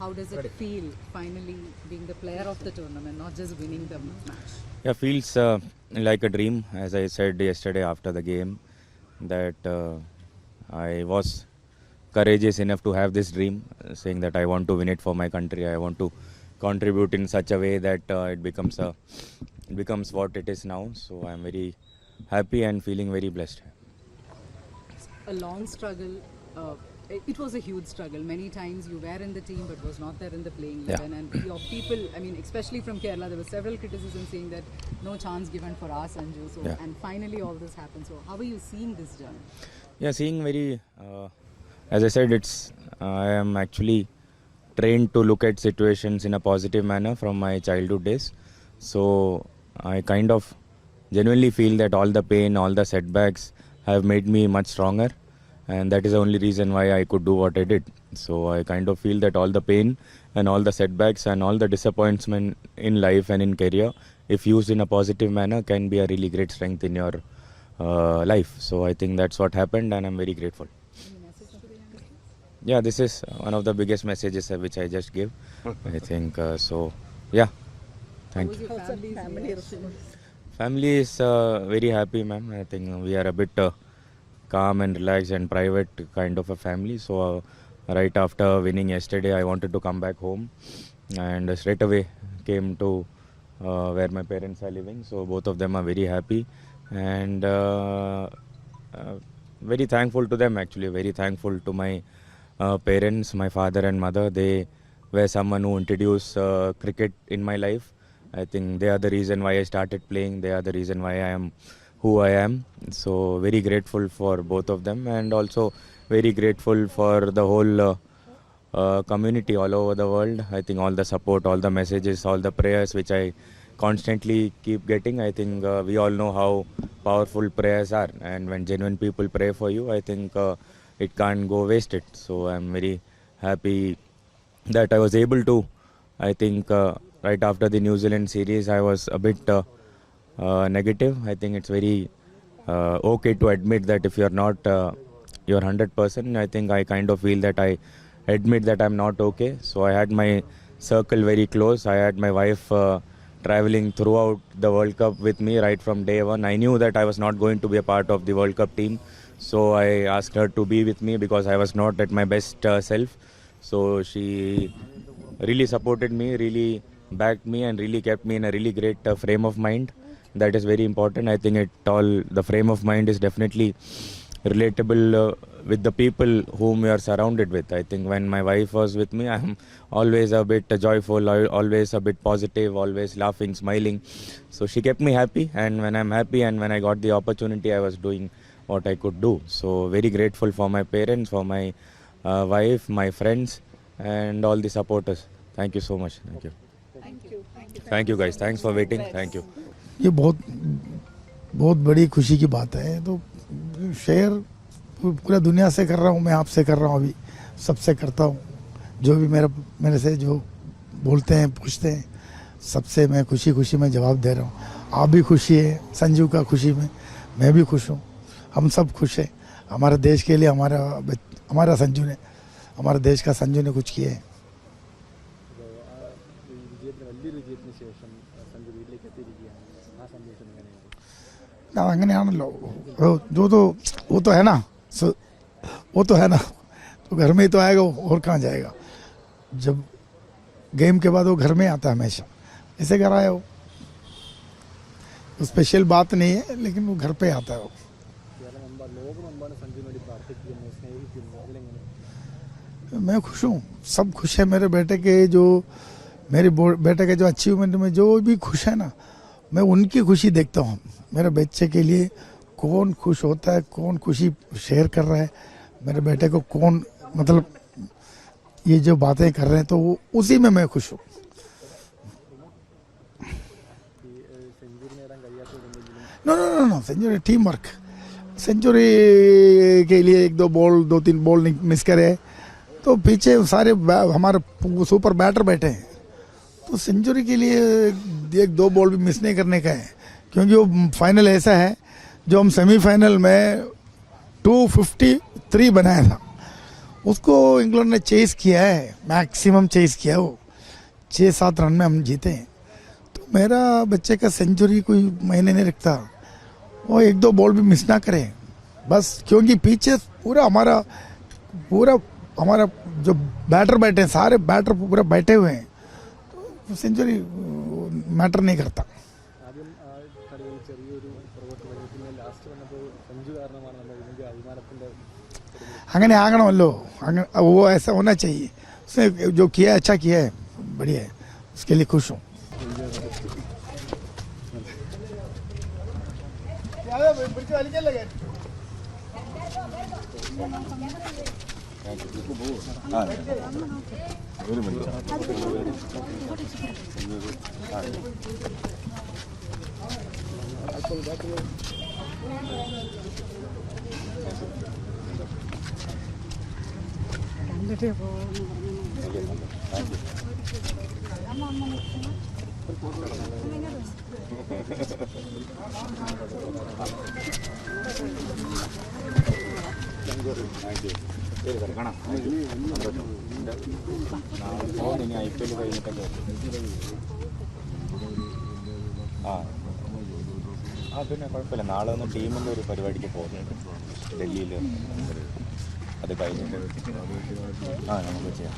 How does it feel finally being the player of the tournament, not just winning the match? Yeah, feels like a dream. As I said yesterday after the game, that I was courageous enough to have this dream, saying that I want to win it for my country. I want to contribute in such a way that it becomes what it is now. So I'm very happy and feeling very blessed. A long struggle. It was a huge struggle. Many times you were in the team but was not there in the playing 11. And your people, I mean, especially from Kerala, there were several criticisms saying that no chance given for us, Sanju. So, and finally all this happened. So how are you seeing this journey? Yeah, seeing very, as I said, I am actually trained to look at situations in a positive manner from my childhood days. So I kind of genuinely feel that all the pain, all the setbacks have made me much stronger, and that is the only reason why I could do what I did. So I kind of feel that all the pain and all the setbacks and all the disappointment in life and in career, if used in a positive manner, can be a really great strength in your life. So I think that's what happened, and I'm very grateful. Any message to the youngsters? Yeah, this is one of the biggest messages which I just gave. I think so. Yeah, thank you. How's your family's reaction? Family is very happy, ma'am. I think we are a bit calm and relaxed and private kind of a family. So right after winning yesterday, I wanted to come back home, and straight away came to where my parents are living. So both of them are very happy, and very thankful to them, actually. Very thankful to my parents, my father and mother. They were someone who introduced cricket in my life. I think they are the reason why I started playing. They are the reason why I am who I am. So very grateful for both of them, and also very grateful for the whole community all over the world. I think all the support, all the messages, all the prayers which I constantly keep getting. I think we all know how powerful prayers are, and when genuine people pray for you, I think it can't go wasted. So I'm very happy that I was able to. I think right after the New Zealand series, I was a bit negative. I think it's very okay to admit that if you're not your 100%, I think I kind of feel that I admit that I'm not okay. So I had my circle very close. I had my wife traveling throughout the World Cup with me right from day one. I knew that I was not going to be a part of the World Cup team. So I asked her to be with me because I was not at my best self. So she really supported me, really backed me, and really kept me in a really great frame of mind. That is very important. I think the frame of mind is definitely relatable with the people whom you are surrounded with. I think when my wife was with me, I'm always a bit joyful, always a bit positive, always laughing, smiling. So she kept me happy, and when I'm happy and when I got the opportunity, I was doing what I could do. So very grateful for my parents, for my wife, my friends, and all the supporters. Thank you so much. Thank you. Thank you guys. Thanks for waiting. Thank you. ये बहुत बहुत बड़ी खुशी की बात है। तो share पूरा दुनिया से कर रहा हूँ, मैं आपसे कर रहा हूँ, अभी सबसे करता हूँ। जो भी मेरे से जो बोलते हैं, पूछते हैं, सबसे मैं खुशी खुशी में जवाब दे रहा हूँ। आप भी खुशी है, संजू का खुशी में मैं भी खुश हूँ। हम सब खुश हैं। हमारे देश के लिए हमारा संजू ने, हमारे देश का संजू ने कुछ किया है। അങ്ങനെയാണല്ലോ वो तो है ना, वो तो है ना, तो घर में ही तो आएगा, और कहाँ जाएगा। जब गेम के बाद वो घर में आता है हमेशा, ऐसे घर आया वो, तो स्पेशल बात नहीं है, लेकिन वो घर पे आता है वो। मैं खुश हूँ, सब खुश है। मेरे बेटे के जो अचीवमेंट में जो भी खुश है ना, मैं उनकी खुशी देखता हूँ। मेरे बच्चे के लिए कौन खुश होता है, कौन खुशी शेयर कर रहा है, मेरे बेटे को कौन, मतलब ये जो बातें कर रहे हैं, तो वो उसी में मैं खुश हूँ। No century team work. Century के लिए एक दो तीन बॉल मिस करे, तो पीछे सारे हमारे सुपर बैटर बैठे हैं, तो सेंचुरी के लिए एक दो बॉल भी मिस नहीं करने का है। क्योंकि वो फाइनल ऐसा है, जो हम सेमीफाइनल में 253 बनाया था, उसको इंग्लैंड ने चेस किया है, मैक्सिमम चेस किया है वो, 6-7 रन में हम जीते हैं। तो मेरा बच्चे का सेंचुरी कोई मायने नहीं रखता, वो 1-2 बॉल भी मिस ना करे बस, क्योंकि पीछे पूरा हमारा जो बैटर बैठे हैं, सारे बैटर पूरा बैठे हुए हैं, तो सेंचुरी मैटर नहीं करता. ആദ്യം ആ കളിയിൽ ചെറിയൊരു പുറകോട്ട് വന്നു, പിന്നെ ലാസ്റ്റ് വന്നപ്പോൾ സഞ്ജു കാരണമാണ് നമ്മൾ ഇതിൻ്റെ അഭിമാനത്തിൻ്റെ അങ്ങനെ ആകണമല്ലോ, അങ്ങനെ वो ऐसा होना चाहिए. उसने जो किया अच्छा किया है, बढ़िया है, उसके लिए खुश हूँ. ഇനി IPL കഴിഞ്ഞിട്ടൊക്കെ പിന്നെ കുഴപ്പമില്ല. നാളെ ഒന്ന് ടീമിൻ്റെ ഒരു പരിപാടിക്ക് പോകുന്നുണ്ട് ഡൽഹിയിൽ. അത് കഴിഞ്ഞിട്ട് നമുക്ക് ചെയ്യാം.